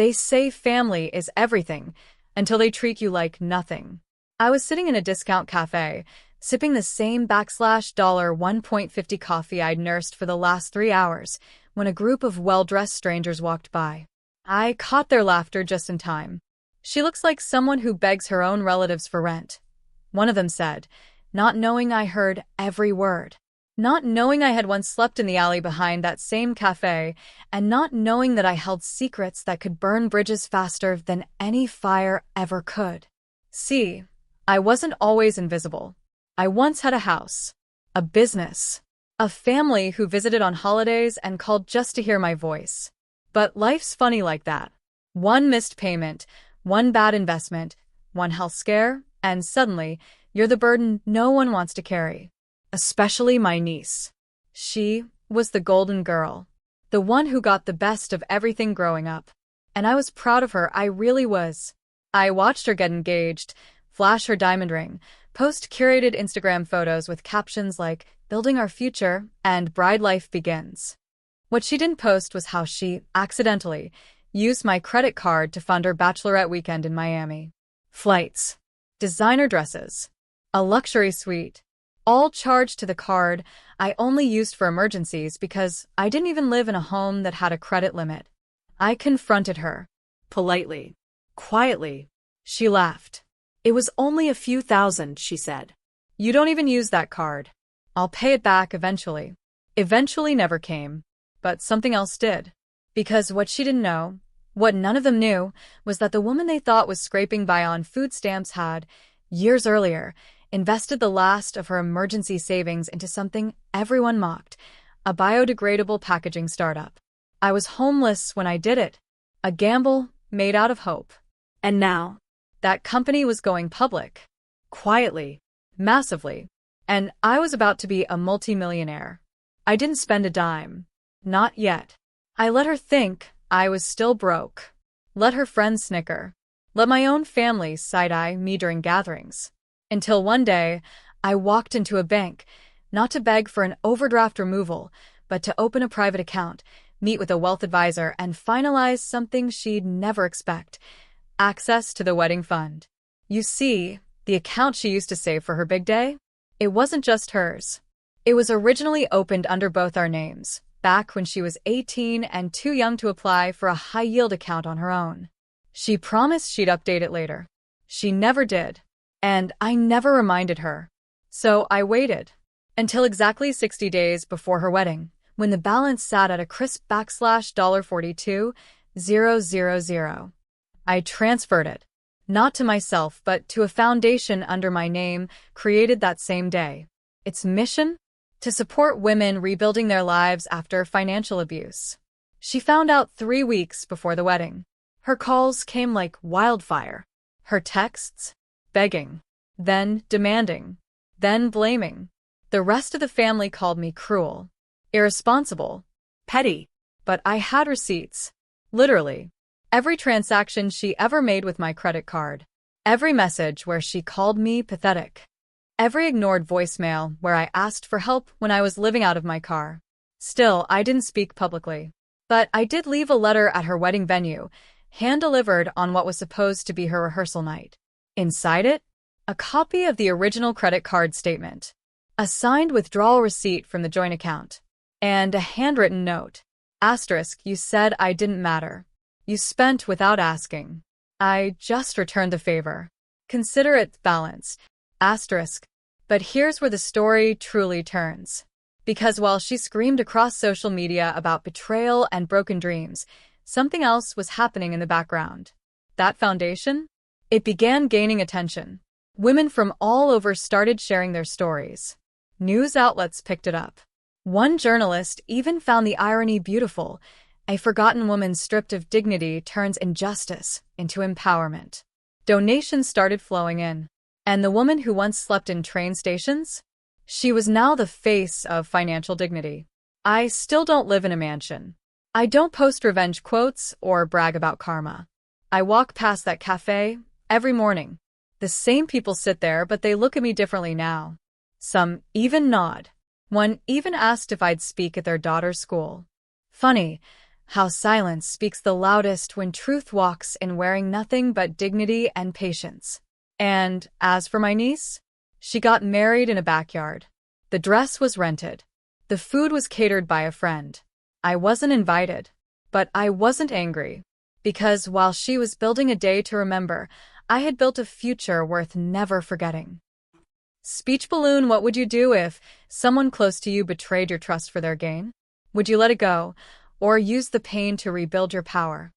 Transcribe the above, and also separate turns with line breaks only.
They say family is everything until they treat you like nothing. I was sitting in a discount cafe, sipping the same $1.50 coffee I'd nursed for the last 3 hours, when a group of well-dressed strangers walked by. I caught their laughter just in time. "She looks like someone who begs her own relatives for rent," one of them said, not knowing I heard every word. Not knowing I had once slept in the alley behind that same cafe, and not knowing that I held secrets that could burn bridges faster than any fire ever could. See, I wasn't always invisible. I once had a house, a business, a family who visited on holidays and called just to hear my voice. But life's funny like that. One missed payment, one bad investment, one health scare, and suddenly, you're the burden no one wants to carry. Especially my niece. She was the golden girl, the one who got the best of everything growing up. And I was proud of her, I really was. I watched her get engaged, flash her diamond ring, post curated Instagram photos with captions like, "Building our future," and "Bride life begins." What she didn't post was how she, accidentally, used my credit card to fund her bachelorette weekend in Miami. Flights, designer dresses, a luxury suite, all charged to the card I only used for emergencies because I didn't even live in a home that had a credit limit. I confronted her. Politely. Quietly. She laughed. "It was only a few thousand," she said. "You don't even use that card. I'll pay it back eventually." Eventually never came. But something else did. Because what she didn't know, what none of them knew, was that the woman they thought was scraping by on food stamps had, years earlier, invested the last of her emergency savings into something everyone mocked, a biodegradable packaging startup. I was homeless when I did it. A gamble made out of hope. And now, that company was going public. Quietly. Massively. And I was about to be a multimillionaire. I didn't spend a dime. Not yet. I let her think I was still broke. Let her friends snicker. Let my own family side-eye me during gatherings. Until one day, I walked into a bank, not to beg for an overdraft removal, but to open a private account, meet with a wealth advisor, and finalize something she'd never expect: access to the wedding fund. You see, the account she used to save for her big day? It wasn't just hers. It was originally opened under both our names, back when she was 18 and too young to apply for a high-yield account on her own. She promised she'd update it later. She never did. And I never reminded her. So I waited. Until exactly 60 days before her wedding, when the balance sat at a crisp $42,000. I transferred it. Not to myself, but to a foundation under my name, created that same day. Its mission? To support women rebuilding their lives after financial abuse. She found out 3 weeks before the wedding. Her calls came like wildfire. Her texts? Begging. Then demanding. Then blaming. The rest of the family called me cruel. Irresponsible. Petty. But I had receipts. Literally. Every transaction she ever made with my credit card. Every message where she called me pathetic. Every ignored voicemail where I asked for help when I was living out of my car. Still, I didn't speak publicly. But I did leave a letter at her wedding venue, hand-delivered on what was supposed to be her rehearsal night. Inside it, a copy of the original credit card statement, a signed withdrawal receipt from the joint account, and a handwritten note. Asterisk, you said I didn't matter. You spent without asking. I just returned the favor. Consider it balanced. Asterisk. But here's where the story truly turns. Because while she screamed across social media about betrayal and broken dreams, something else was happening in the background. That foundation? It began gaining attention. Women from all over started sharing their stories. News outlets picked it up. One journalist even found the irony beautiful. A forgotten woman stripped of dignity turns injustice into empowerment. Donations started flowing in. And the woman who once slept in train stations? She was now the face of financial dignity. I still don't live in a mansion. I don't post revenge quotes or brag about karma. I walk past that cafe every morning. The same people sit there, but they look at me differently now. Some even nod. One even asked if I'd speak at their daughter's school. Funny How silence speaks the loudest when truth walks in wearing nothing but dignity and patience. And as for my niece, she got married in a backyard. The dress was rented. The food was catered by a friend. I wasn't invited, but I wasn't angry, because while she was building a day to remember, I had built a future worth never forgetting. Speech balloon, what would you do if someone close to you betrayed your trust for their gain? Would you let it go, or use the pain to rebuild your power?